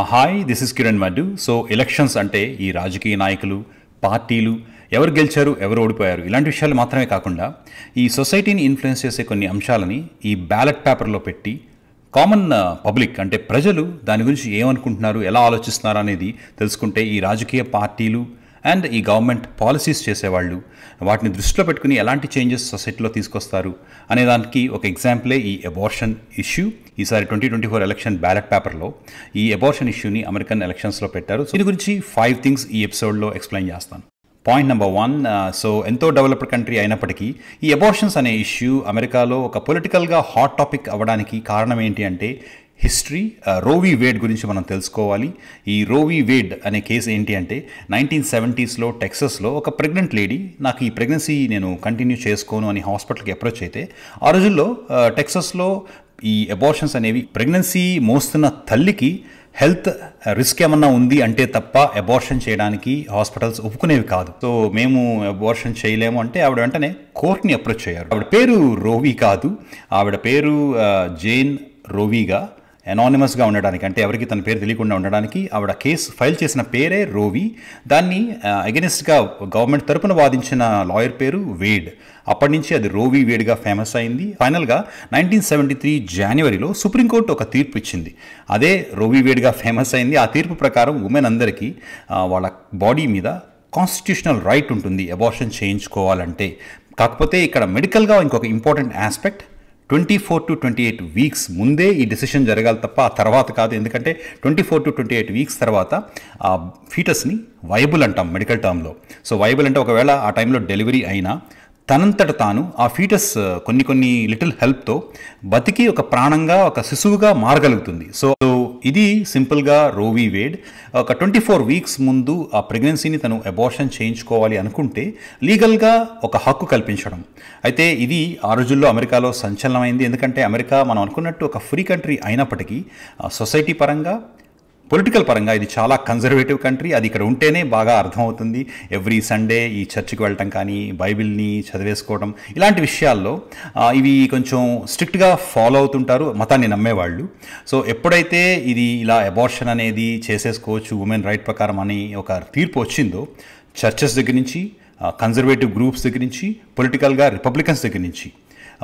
Hi, this is Kiran మడ్డు. So elections అంటే ఈ రాజకీయ నాయకులు, పార్టీలు ఎవరు గెలిచారు, ఎవరు ఓడిపోయారు ఇలాంటి విషయాలు మాత్రమే కాకుండా ఈ సొసైటీని ఇన్ఫ్లుయెన్స్ చేసే కొన్ని అంశాలని ఈ బ్యాలెట్ పేపర్లో పెట్టి కామన్ పబ్లిక్ అంటే ప్రజలు దాని గురించి ఏమనుకుంటున్నారు, ఎలా ఆలోచిస్తున్నారు అనేది తెలుసుకుంటే ఈ రాజకీయ పార్టీలు అండ్ ఈ గవర్నమెంట్ పాలసీస్ చేసేవాళ్ళు వాటిని దృష్టిలో పెట్టుకుని ఎలాంటి చేంజెస్ సొసైటీలో తీసుకొస్తారు అనే దానికి ఒక ఎగ్జాంపులే ఈ అబార్షన్ ఇష్యూ. ఈసారి 2024 ఎలక్షన్ బ్యాలెట్ పేపర్లో ఈ అబార్షన్ ఇష్యూని అమెరికన్ ఎలక్షన్స్లో పెట్టారు. దీని గురించి 5 థింగ్స్ ఈ ఎపిసోడ్లో ఎక్స్ప్లెయిన్ చేస్తాను. పాయింట్ నెంబర్ 1, సో ఎంతో డెవలప్డ్ కంట్రీ అయినప్పటికీ ఈ అబార్షన్స్ అనే ఇష్యూ అమెరికాలో ఒక పొలిటికల్గా హాట్ టాపిక్ అవ్వడానికి కారణం ఏంటి అంటే హిస్టరీ. రోవీ వేడ్ గురించి మనం తెలుసుకోవాలి. ఈ రోవీ వేడ్ అనే కేసు ఏంటి అంటే 1970s టెక్సస్లో ఒక ప్రెగ్నెంట్ లేడీ నాకు ఈ ప్రెగ్నెన్సీ నేను కంటిన్యూ చేసుకోను అని హాస్పిటల్కి అప్రోచ్ అయితే ఆ రోజుల్లో టెక్సస్లో ఈ అబార్షన్స్ అనేవి ప్రెగ్నెన్సీ మోస్తున్న తల్లికి హెల్త్ రిస్క్ ఏమన్నా ఉంది అంటే తప్ప అబార్షన్ చేయడానికి హాస్పిటల్స్ ఒప్పుకునేవి కాదు. సో మేము అబార్షన్ చేయలేము అంటే ఆవిడ వెంటనే కోర్ట్ని అప్రోచ్ అయ్యారు. ఆవిడ పేరు రోవీ కాదు, ఆవిడ పేరు జేన్ రోవీగా ఎనానిమస్గా ఉండడానికి, అంటే ఎవరికి తన పేరు తెలియకుండా ఉండడానికి ఆవిడ కేసు ఫైల్ చేసిన పేరే రోవీ. దాన్ని అగెనిస్ట్గా గవర్నమెంట్ తరపున వాదించిన లాయర్ పేరు వేడ్. అప్పటి నుంచి అది రోవీ వేడ్గా ఫేమస్ అయింది. ఫైనల్గా 1973 జనవరిలో సుప్రీంకోర్టు ఒక తీర్పు ఇచ్చింది, అదే రోవీ వేడ్గా ఫేమస్ అయింది. ఆ తీర్పు ప్రకారం ఉమెన్ అందరికీ వాళ్ళ బాడీ మీద కాన్స్టిట్యూషనల్ రైట్ ఉంటుంది అబార్షన్ చేయించుకోవాలంటే. కాకపోతే ఇక్కడ మెడికల్గా ఇంకొక ఇంపార్టెంట్ ఆస్పెక్ట్, 24 to 28 వీక్స్ ముందే ఈ డెసిషన్ జరగాలి తప్ప ఆ తర్వాత కాదు. ఎందుకంటే 24 to 28 వీక్స్ తర్వాత ఆ ఫీటస్ని వైబుల్ అంటాం మెడికల్ టర్మ్లో. సో వైబుల్ అంటే ఒకవేళ ఆ టైంలో డెలివరీ అయినా తనంతట తాను ఆ ఫీటస్ కొన్ని లిటిల్ హెల్ప్తో బతికి ఒక ప్రాణంగా ఒక శిశువుగా మారగలుగుతుంది. సో ఇది సింపుల్గా రోవీ వేడ్. ఒక 24 వీక్స్ ముందు ఆ ప్రెగ్నెన్సీని తను అబార్షన్ చేయించుకోవాలి అనుకుంటే లీగల్గా ఒక హక్కు కల్పించడం. అయితే ఇది ఆ రోజుల్లో అమెరికాలో సంచలనమైంది. ఎందుకంటే అమెరికా మనం అనుకున్నట్టు ఒక ఫ్రీ కంట్రీ అయినప్పటికీ సొసైటీ పరంగా, పొలిటికల్ పరంగా ఇది చాలా కన్జర్వేటివ్ కంట్రీ. అది ఇక్కడ ఉంటేనే బాగా అర్థమవుతుంది. ఎవ్రీ సండే ఈ చర్చికి వెళ్ళటం కానీ, బైబిల్ని చదివేసుకోవడం, ఇలాంటి విషయాల్లో ఇవి కొంచెం స్ట్రిక్ట్గా ఫాలో అవుతుంటారు మతాన్ని నమ్మేవాళ్ళు. సో ఎప్పుడైతే ఇది ఇలా అబార్షన్ అనేది చేసేసుకోవచ్చు ఉమెన్ రైట్ ప్రకారం అని ఒక తీర్పు వచ్చిందో, చర్చెస్ దగ్గర నుంచి, కన్జర్వేటివ్ గ్రూప్స్ దగ్గర నుంచి, పొలిటికల్గా రిపబ్లికన్స్ దగ్గర నుంచి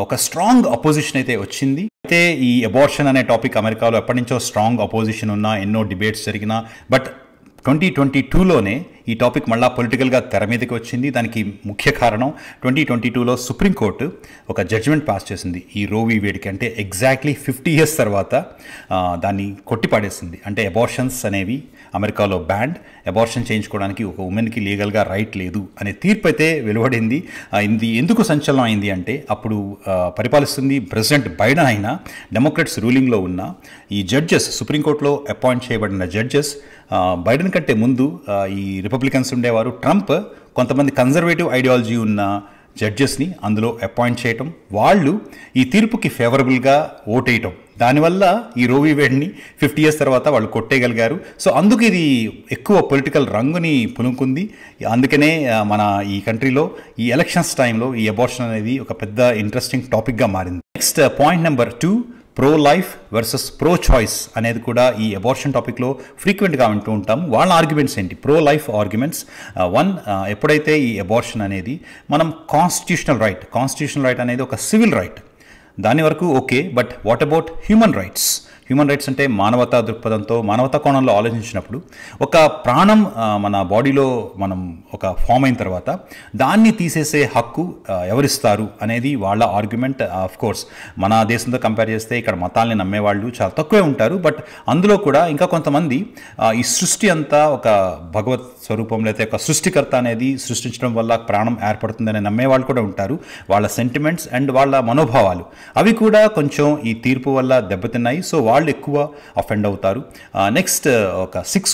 ఒక స్ట్రాంగ్ అపోజిషన్ అయితే వచ్చింది. అయితే ఈ అబార్షన్ అనే టాపిక్ అమెరికాలో ఎప్పటి నుంచో స్ట్రాంగ్ అపోజిషన్ ఉన్నా, ఎన్నో డిబేట్స్ జరిగినా, బట్ 2022లోనే ఈ టాపిక్ మళ్ళా పొలిటికల్గా తెర మీదకి వచ్చింది. దానికి ముఖ్య కారణం 2022లో సుప్రీంకోర్టు ఒక జడ్జిమెంట్ పాస్ చేసింది ఈ రోవీ వేడ్కి. అంటే ఎగ్జాక్ట్లీ 50 years తర్వాత దాన్ని కొట్టిపాడేసింది. అంటే అబార్షన్స్ అనేవి అమెరికాలో బ్యాండ్, అబార్షన్ చేయించుకోవడానికి ఒక ఉమెన్కి లీగల్గా రైట్ లేదు అనే తీర్పు అయితే వెలువడింది. ఇది ఎందుకు సంచలనం అయింది అంటే అప్పుడు పరిపాలిస్తుంది ప్రెసిడెంట్ బైడెన్ అయినా, డెమోక్రాట్స్ రూలింగ్లో ఉన్న ఈ జడ్జెస్, సుప్రీంకోర్టులో అపాయింట్ చేయబడిన జడ్జెస్ బైడెన్ కంటే ముందు ఈ రిపబ్లికన్స్ ఉండేవారు. ట్రంప్ కొంతమంది కన్జర్వేటివ్ ఐడియాలజీ ఉన్న జడ్జెస్ని అందులో అపాయింట్ చేయటం, వాళ్ళు ఈ తీర్పుకి ఫేవరబుల్గా ఓటేయటం, దానివల్ల ఈ రోవీ వేడ్ని 50 years తర్వాత వాళ్ళు కొట్టేయగలిగారు. సో అందుకు ఇది ఎక్కువ పొలిటికల్ రంగుని పులుముకుంది. అందుకనే మన ఈ కంట్రీలో ఈ ఎలక్షన్స్ టైంలో ఈ అబార్షన్ అనేది ఒక పెద్ద ఇంట్రెస్టింగ్ టాపిక్గా మారింది. Next point number 2, pro life versus pro choice అనేది కూడా ఈ అబార్షన్ టాపిక్లో ఫ్రీక్వెంట్గా వింటూ ఉంటాము. వాళ్ళ ఆర్గ్యుమెంట్స్ ఏంటి? ప్రో లైఫ్ ఆర్గ్యుమెంట్స్ 1, ఎప్పుడైతే ఈ అబార్షన్ అనేది మనం కాన్స్టిట్యూషనల్ రైట్ అనేది ఒక సివిల్ రైట్, దాని వరకు okay. But what about human rights? Human rights అంటే మానవతా దృక్పథంతో, మానవతా కోణంలో ఆలోచించినప్పుడు ఒక ప్రాణం మన బాడీలో మనం ఒక ఫామ్ అయిన తర్వాత దాన్ని తీసేసే హక్కు ఎవరిస్తారు అనేది వాళ్ళ ఆర్గ్యుమెంట్. ఆఫ్ కోర్స్ మన దేశంతో కంపేర్ చేస్తే ఇక్కడ మతాల్ని నమ్మేవాళ్ళు చాలా తక్కువే ఉంటారు. బట్ అందులో కూడా ఇంకా కొంతమంది ఈ సృష్టి అంతా ఒక భగవత్ స్వరూపంలో అయితే ఒక సృష్టికర్త అనేది సృష్టించడం వల్ల ప్రాణం ఏర్పడుతుందని నమ్మేవాళ్ళు కూడా ఉంటారు. వాళ్ళ సెంటిమెంట్స్ అండ్ వాళ్ళ మనోభావాలు అవి కూడా కొంచెం ఈ తీర్పు వల్ల దెబ్బతిన్నాయి. సో వాళ్ళు ఎక్కువ అఫెండ్ అవుతారు. నెక్స్ట్ ఒక 6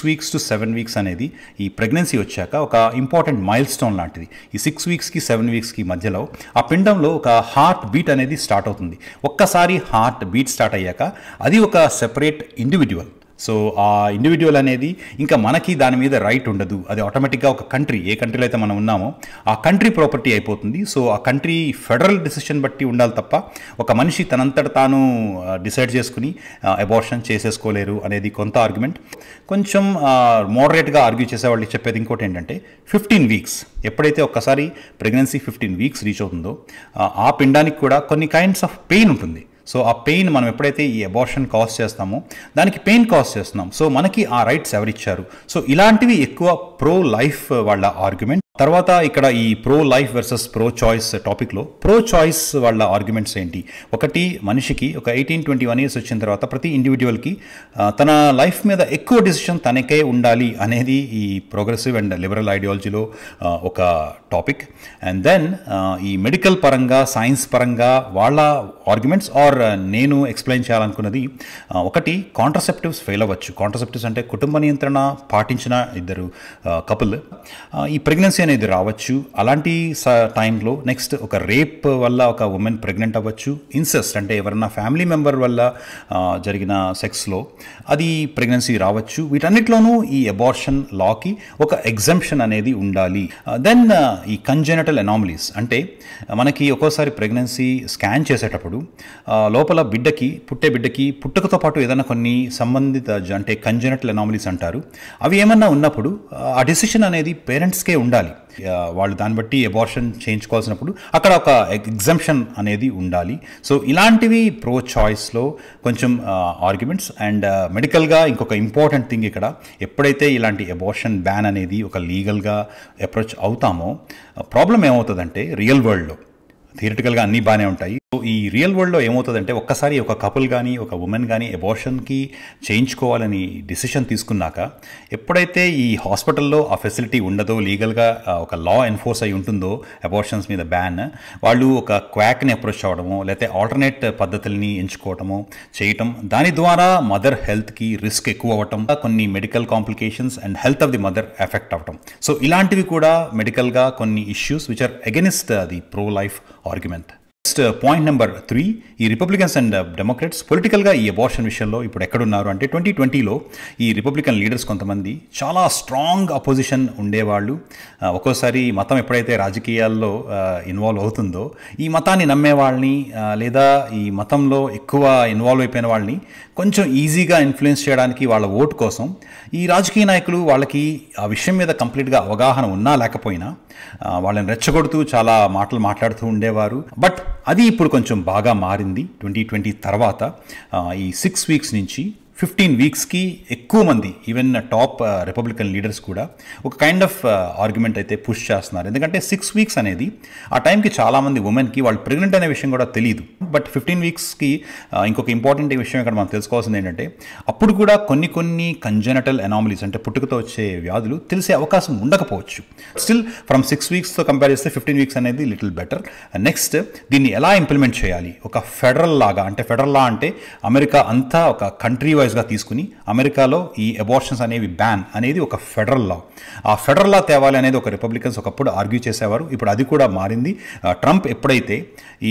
weeks to 7 weeks అనేది ఈ ప్రెగ్నెన్సీ వచ్చాక ఒక ఇంపార్టెంట్ మైల్ స్టోన్ లాంటిది. ఈ 6 weeksకి 7 weeksకి మధ్యలో ఆ పిండంలో ఒక హార్ట్ బీట్ అనేది స్టార్ట్ అవుతుంది. ఒక్కసారి హార్ట్ బీట్ స్టార్ట్ అయ్యాక అది ఒక సెపరేట్ ఇండివిజువల్, సో ఆ ఇండివిజువల్ అనేది ఇంకా మనకి దాని మీద రైట్ ఉండదు, అది ఆటోమేటిక్గా ఒక కంట్రీ, ఏ కంట్రీలో అయితే మనం ఉన్నామో ఆ కంట్రీ ప్రాపర్టీ అయిపోతుంది. సో ఆ కంట్రీ ఫెడరల్ డిసిషన్ బట్టి ఉండాలి తప్ప ఒక మనిషి తనంతట తాను డిసైడ్ చేసుకుని అబార్షన్ చేసేసుకోలేరు అనేది కొంత ఆర్గ్యుమెంట్. కొంచెం మోడరేట్గా ఆర్గ్యూ చేసేవాళ్ళు చెప్పేది ఇంకోటి ఏంటంటే 15 వీక్స్, ఎప్పుడైతే ఒక్కసారి ప్రెగ్నెన్సీ 15 వీక్స్ రీచ్ అవుతుందో ఆ పిండానికి కూడా కొన్ని కైండ్స్ ఆఫ్ పెయిన్ ఉంటుంది. సో ఆ పెయిన్ మనం ఎప్పుడైతే ఈ అబార్షన్ కాజ్ చేస్తామో దానికి పెయిన్ కాజ్ చేస్తున్నాం. సో మనకి ఆ రైట్స్ ఎవరిచ్చారు? సో ఇలాంటివి ఎక్కువ ప్రో లైఫ్ వాళ్ళ ఆర్గ్యుమెంట్. తర్వాత ఇక్కడ ఈ pro life versus pro choice టాపిక్లో ప్రో చాయిస్ వాళ్ళ ఆర్గ్యుమెంట్స్ ఏంటి? ఒకటి, మనిషికి ఒక 18-21 ఇయర్స్ వచ్చిన తర్వాత ప్రతి ఇండివిజువల్కి తన లైఫ్ మీద ఎక్కువ డిసిషన్ తనకే ఉండాలి అనేది ఈ ప్రోగ్రెసివ్ అండ్ లిబరల్ ఐడియాలజీలో ఒక టాపిక్. అండ్ దెన్ ఈ మెడికల్ పరంగా, సైన్స్ పరంగా వాళ్ళ ఆర్గ్యుమెంట్స్ ఆర్ నేను ఎక్స్ప్లెయిన్ చేయాలనుకున్నది, ఒకటి, కాంట్రసెప్టివ్స్ ఫెయిల్ అవ్వచ్చు. కాంట్రసెప్టివ్స్ అంటే కుటుంబ నియంత్రణ పాటించిన ఇద్దరు కపుల్ ఈ ప్రెగ్నెన్సీ అనేది రావచ్చు. అలాంటి టైంలో నెక్స్ట్ ఒక రేప్ వల్ల ఒక ఉమెన్ ప్రెగ్నెంట్ అవ్వచ్చు. ఇన్సెస్ట్ అంటే ఎవరన్నా ఫ్యామిలీ మెంబర్ వల్ల జరిగిన సెక్స్లో అది ప్రెగ్నెన్సీ రావచ్చు. వీటన్నిటిలోనూ ఈ అబార్షన్ లాకి ఒక ఎగ్జంప్షన్ అనేది ఉండాలి. దెన్ ఈ కంజెనిటల్ అనామలీస్ అంటే మనకి ఒక్కోసారి ప్రెగ్నెన్సీ స్కాన్ చేసేటప్పుడు లోపల పుట్టే బిడ్డకి పుట్టుకతో పాటు ఏదైనా కొన్ని సంబంధిత అంటే కంజెనిటల్ అనామలీస్ అంటారు, అవి ఏమన్నా ఉన్నప్పుడు ఆ డిసిషన్ అనేది పేరెంట్స్కే ఉండాలి. వాళ్ళు దాన్ని బట్టి అబార్షన్ చేయించుకోవాల్సినప్పుడు అక్కడ ఒక ఎగ్జంప్షన్ అనేది ఉండాలి. సో ఇలాంటివి ప్రో చాయిస్లో కొంచెం ఆర్గ్యుమెంట్స్. అండ్ మెడికల్గా ఇంకొక ఇంపార్టెంట్ థింగ్ ఇక్కడ, ఎప్పుడైతే ఇలాంటి అబార్షన్ బ్యాన్ అనేది ఒక లీగల్గా అప్రోచ్ అవుతామో ప్రాబ్లం ఏమవుతుందంటే రియల్ వరల్డ్లో థియరిటికల్గా అన్నీ బాగానే ఉంటాయి. సో ఈ రియల్ వరల్డ్లో ఏమవుతుందంటే ఒక్కసారి ఒక కపుల్ కానీ ఒక ఉమెన్ కానీ అబార్షన్కి చేయించుకోవాలని డిసిషన్ తీసుకున్నాక ఎప్పుడైతే ఈ హాస్పిటల్లో ఆ ఫెసిలిటీ ఉండదో, లీగల్గా ఒక లా ఎన్ఫోర్స్ అయి ఉంటుందో అబార్షన్స్ మీద బ్యాన్, వాళ్ళు ఒక క్వాక్ని అప్రోచ్ అవ్వడము లేకపోతే ఆల్టర్నేట్ పద్ధతుల్ని ఎంచుకోవటము చేయటం, దాని ద్వారా మదర్ హెల్త్కి రిస్క్ ఎక్కువ అవ్వటం, కొన్ని medical complications and health of the mother effect అవ్వటం. సో ఇలాంటివి కూడా మెడికల్గా కొన్ని issues which are against the pro life argument. Next point number 3, ఈ రిపబ్లికన్స్ అండ్ డెమోక్రాట్స్ పొలిటికల్గా ఈ అబార్షన్ విషయంలో ఇప్పుడు ఎక్కడున్నారు అంటే 2020లో ఈ రిపబ్లికన్ లీడర్స్ కొంతమంది చాలా స్ట్రాంగ్ అపోజిషన్ ఉండేవాళ్ళు. ఒక్కోసారి మతం ఎప్పుడైతే రాజకీయాల్లో ఇన్వాల్వ్ అవుతుందో ఈ మతాన్ని నమ్మే వాళ్ళని లేదా ఈ మతంలో ఎక్కువ ఇన్వాల్వ్ అయిపోయిన వాళ్ళని కొంచెం ఈజీగా ఇన్ఫ్లుయెన్స్ చేయడానికి వాళ్ళ ఓటు కోసం ఈ రాజకీయ నాయకులు వాళ్ళకి ఆ విషయం మీద కంప్లీట్గా అవగాహన ఉన్నా లేకపోయినా వాళ్ళని రెచ్చగొడుతూ చాలా మాటలు మాట్లాడుతూ ఉండేవారు. బట్ అది ఇప్పుడు కొంచెం బాగా మారింది 2020 తర్వాత. ఈ 6 వీక్స్ నుంచి 15 వీక్స్కి ఎక్కువ మంది ఈవెన్ టాప్ రిపబ్లికన్ లీడర్స్ కూడా ఒక కైండ్ ఆఫ్ ఆర్గ్యుమెంట్ అయితే పుష్ చేస్తున్నారు. ఎందుకంటే 6 వీక్స్ అనేది ఆ టైంకి చాలామంది ఉమెన్కి వాళ్ళు ప్రెగ్నెంట్ అనే విషయం కూడా తెలియదు. బట్ 15 వీక్స్కి ఇంకొక ఇంపార్టెంట్ విషయం ఇక్కడ మనం తెలుసుకోవాల్సింది ఏంటంటే అప్పుడు కూడా కొన్ని కంజెనిటల్ అనామలీస్ అంటే పుట్టుకతో వచ్చే వ్యాధులు తెలిసే అవకాశం ఉండకపోవచ్చు. స్టిల్ ఫ్రమ్ 6 వీక్స్తో కంపేర్ చేస్తే 15 వీక్స్ అనేది లిటిల్ బెటర్. నెక్స్ట్ దీన్ని ఎలా ఇంప్లిమెంట్ చేయాలి? ఒక ఫెడరల్ లాగా, అంటే ఫెడరల్ లా అంటే అమెరికా అంతా ఒక కంట్రీ గా తీసుకుని అమెరికాలో ఈ అబార్షన్స్ అనేవి బ్యాన్ అనేది ఒక ఫెడరల్ లా. ఆ ఫెడరల్ లా తేవాలి అనేది ఒక రిపబ్లికన్స్ ఒకప్పుడు ఆర్గ్యూ చేసేవారు. ఇప్పుడు అది కూడా మారింది. ట్రంప్ ఎప్పుడైతే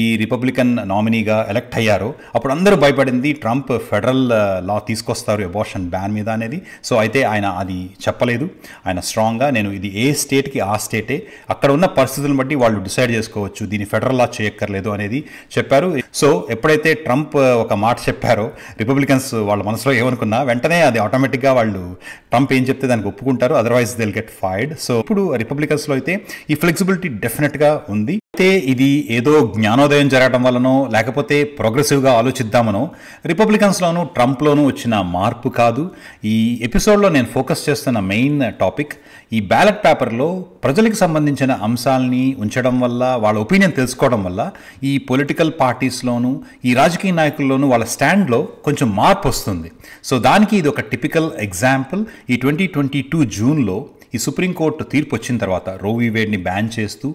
ఈ రిపబ్లికన్ నామినీగా ఎలక్ట్ అయ్యారో అప్పుడు అందరూ భయపడింది ట్రంప్ ఫెడరల్ లా తీసుకొస్తారు అబార్షన్ బ్యాన్ మీద అనేది. సో అయితే ఆయన అది చెప్పలేదు. ఆయన స్ట్రాంగ్గా నేను ఇది ఏ స్టేట్కి ఆ స్టేటే, అక్కడ ఉన్న పరిస్థితులను బట్టి వాళ్ళు డిసైడ్ చేసుకోవచ్చు, దీన్ని ఫెడరల్ లా చేయక్కర్లేదు అనేది చెప్పారు. సో ఎప్పుడైతే ట్రంప్ ఒక మాట చెప్పారో రిపబ్లికన్స్ వాళ్ళ మనసులో ఏమనుకున్నా వెంటనే అది ఆటోమేటిక్గా వాళ్ళు ట్రంప్ ఏం చెప్తే దానికి ఒప్పుకుంటారు, otherwise they will get fired. So ఇప్పుడు రిపబ్లికన్స్లో అయితే ఈ ఫ్లెక్సిబిలిటీ డెఫినెట్గా ఉంది. అయితే ఇది ఏదో జ్ఞానోదయం జరగడం వల్లనో లేకపోతే ప్రోగ్రెసివ్గా ఆలోచిద్దామనో రిపబ్లికన్స్లోనూ ట్రంప్లోనూ వచ్చిన మార్పు కాదు. ఈ ఎపిసోడ్లో నేను ఫోకస్ చేస్తున్న మెయిన్ టాపిక్ ఈ బ్యాలెట్ పేపర్లో ప్రజలకు సంబంధించిన అంశాలని ఉంచడం వల్ల, వాళ్ళ ఒపీనియన్ తెలుసుకోవడం వల్ల ఈ పొలిటికల్ పార్టీస్లోనూ ఈ రాజకీయ నాయకుల్లోనూ వాళ్ళ స్టాండ్లో కొంచెం మార్పు వస్తుంది. సో దానికి ఇది ఒక టిపికల్ ఎగ్జాంపుల్. ఈ 2022 జూన్లో ఈ సుప్రీంకోర్టు తీర్పు వచ్చిన తర్వాత రో వి వేడ్ని బ్యాన్ చేస్తూ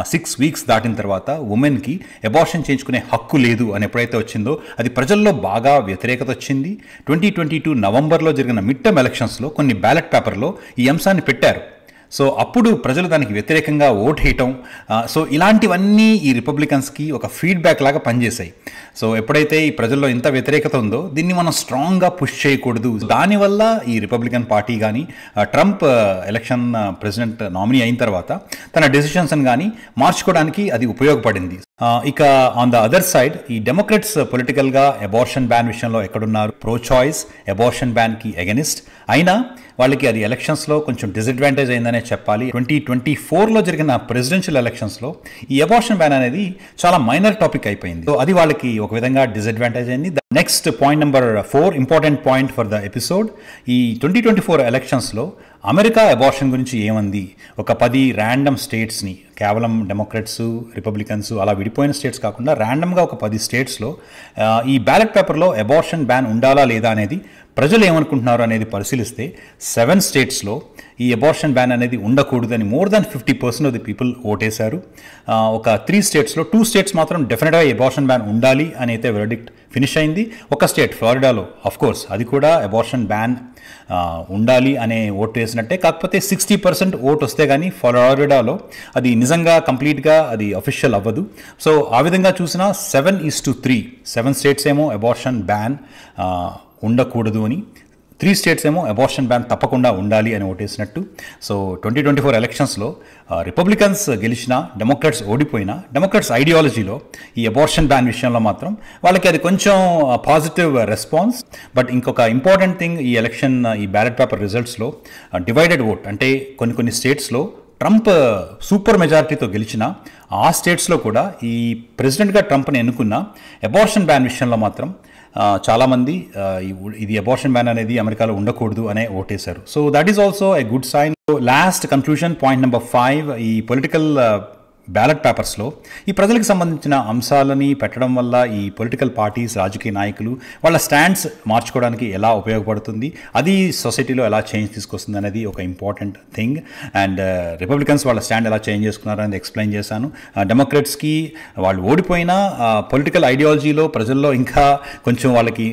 6 వీక్స్ దాటిన తర్వాత ఉమెన్కి అబార్షన్ చేయించుకునే హక్కు లేదు అని ఎప్పుడైతే వచ్చిందో అది ప్రజల్లో బాగా వ్యతిరేకత వచ్చింది. 2022 నవంబర్లో జరిగిన మిడ్ టర్మ్ ఎలక్షన్స్లో కొన్ని బ్యాలెట్ పేపర్లో ఈ అంశాన్ని పెట్టారు. సో అప్పుడు ప్రజలు దానికి వ్యతిరేకంగా ఓటు వేయటం, సో ఇలాంటివన్నీ ఈ రిపబ్లికన్స్కి ఒక ఫీడ్బ్యాక్ లాగా పనిచేశాయి. సో ఎప్పుడైతే ఈ ప్రజల్లో ఇంత వ్యతిరేకత ఉందో దీన్ని మనం స్ట్రాంగ్గా పుష్ చేయకూడదు, దానివల్ల ఈ రిపబ్లికన్ పార్టీ కానీ ట్రంప్ ఎలక్షన్ ప్రెసిడెంట్ నామినీ అయిన తర్వాత తన డెసిషన్స్ని కానీ మార్చుకోవడానికి అది ఉపయోగపడింది. ఇక ఆన్ ద అదర్ సైడ్ ఈ డెమోక్రట్స్ పొలిటికల్గా అబార్షన్ బ్యాన్ విషయంలో ఎక్కడున్నారు, ప్రో చాయిస్ అబార్షన్ బ్యాన్కి ఎగనిస్ట్ అయినా వాళ్ళకి అది ఎలక్షన్స్లో కొంచెం డిసడ్వాంటేజ్ అయిందనే చెప్పాలి. 2024లో జరిగిన ప్రెసిడెన్షియల్ ఎలక్షన్స్లో ఈ అబార్షన్ బ్యాన్ అనేది చాలా మైనర్ టాపిక్ అయిపోయింది. సో అది వాళ్ళకి ఒక విధంగా డిసడ్వాంటేజ్ అయింది. Next point number 4, important point for the episode, ఈ 2024 ఎలక్షన్స్లో అమెరికా అబార్షన్ గురించి ఏమంది, ఒక 10 ర్యాండమ్ స్టేట్స్ని, కేవలం డెమోక్రట్స్ రిపబ్లికన్స్ అలా విడిపోయిన స్టేట్స్ కాకుండా ర్యాండమ్గా ఒక 10 స్టేట్స్లో ఈ బ్యాలెట్ పేపర్లో అబార్షన్ బ్యాన్ ఉండాలా లేదా అనేది ప్రజలు ఏమనుకుంటున్నారు అనేది పరిశీలిస్తే 7 స్టేట్స్లో ఈ అబార్షన్ బ్యాన్ అనేది ఉండకూడదని more than 50% of the people ఓటేశారు. ఒక 3 స్టేట్స్లో 2 స్టేట్స్ మాత్రం డెఫినెట్గా ఈ అబార్షన్ బ్యాన్ ఉండాలి అని అయితే వెర్డిక్ట్ ఫినిష్ అయింది. ఒక స్టేట్ ఫ్లోరిడాలో కోర్స్ అది కూడా అబార్షన్ బ్యాన్ ఉండాలి అనే ఓటు వేసినట్టే, కాకపోతే 60% ఓటు వస్తే కానీ ఫ్లోరిడాలో అది నిజంగా కంప్లీట్గా అది అఫీషియల్ అవ్వదు. సో ఆ విధంగా చూసినా 7:3, 7 స్టేట్స్ ఏమో అబార్షన్ బ్యాన్ ఉండకూడదు అని, 3 స్టేట్స్ ఏమో అబార్షన్ బ్యాన్ తప్పకుండా ఉండాలి అని ఓటేసినట్టు. సో 2024 ఎలక్షన్స్లో రిపబ్లికన్స్ గెలిచినా డెమోక్రాట్స్ ఓడిపోయినా డెమోక్రాట్స్ ఐడియాలజీలో ఈ అబార్షన్ బ్యాన్ విషయంలో మాత్రం వాళ్ళకి అది కొంచెం పాజిటివ్ రెస్పాన్స్. బట్ ఇంకొక ఇంపార్టెంట్ థింగ్ ఈ ఎలక్షన్ ఈ బ్యాలెట్ పేపర్ రిజల్ట్స్లో డివైడెడ్ ఓట్, అంటే కొన్ని స్టేట్స్లో ట్రంప్ సూపర్ మెజారిటీతో గెలిచిన ఆ స్టేట్స్లో కూడా ఈ ప్రెసిడెంట్గా ట్రంప్ని ఎన్నుకున్న అబార్షన్ బ్యాన్ విషయంలో మాత్రం చాలామంది ఇది అబార్షన్ బ్యాన్ అనేది అమెరికాలో ఉండకూడదు అనే ఓటేశారు. So that is also a good sign. Last conclusion point number 5, ఈ పొలిటికల్ బ్యాలెట్ పేపర్స్లో ఈ ప్రజలకు సంబంధించిన అంశాలని పెట్టడం వల్ల ఈ పొలిటికల్ పార్టీస్, రాజకీయ నాయకులు వాళ్ళ స్టాండ్స్ మార్చుకోవడానికి ఎలా ఉపయోగపడుతుంది, అది సొసైటీలో ఎలా చేంజ్ తీసుకొస్తుంది అనేది ఒక ఇంపార్టెంట్ థింగ్. అండ్ రిపబ్లికన్స్ వాళ్ళ స్టాండ్ ఎలా చేంజ్ చేసుకున్నారు అనేది ఎక్స్ప్లెయిన్ చేశాను. డెమోక్రాట్స్కి వాళ్ళు ఓడిపోయినా పొలిటికల్ ఐడియాలజీలో ప్రజల్లో ఇంకా కొంచెం వాళ్ళకి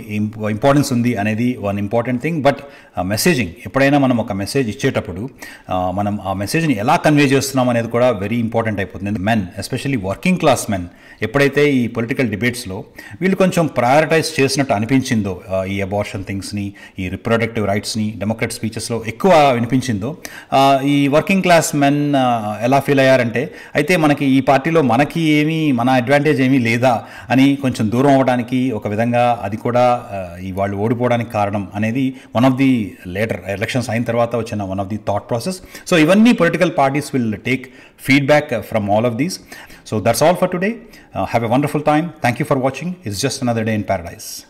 ఇంపార్టెన్స్ ఉంది అనేది one important thing. But messaging, ఎప్పుడైనా మనం ఒక మెసేజ్ ఇచ్చేటప్పుడు మనం ఆ మెసేజ్ని ఎలా కన్వే చేస్తున్నాం అనేది కూడా వెరీ ఇంపార్టెంట్ అయిపోతుంది. Men, especially working class men, ఎప్పుడైతే ఈ పొలిటికల్ డిబేట్స్లో వీళ్ళు కొంచెం ప్రయారిటైజ్ చేసినట్టు అనిపించిందో, ఈ అబార్షన్ థింగ్స్ని, ఈ రిప్రొడక్టివ్ రైట్స్ని డెమోక్రాట్ స్పీచెస్లో ఎక్కువ వినిపించిందో, ఈ వర్కింగ్ క్లాస్ మెన్ ఎలా ఫీల్ అయ్యారంటే అయితే మనకి ఈ పార్టీలో మనకి మన అడ్వాంటేజ్ ఏమీ లేదా అని కొంచెం దూరం అవ్వడానికి ఒక విధంగా అది కూడా ఈ వాళ్ళు ఓడిపోవడానికి కారణం అనేది one of the later elections అయిన తర్వాత వచ్చిన one of the thought process. So ఇవన్నీ political parties will take feedback from all of these. So that's all for today. Have a wonderful time. Thank you for watching. It's just another day in paradise.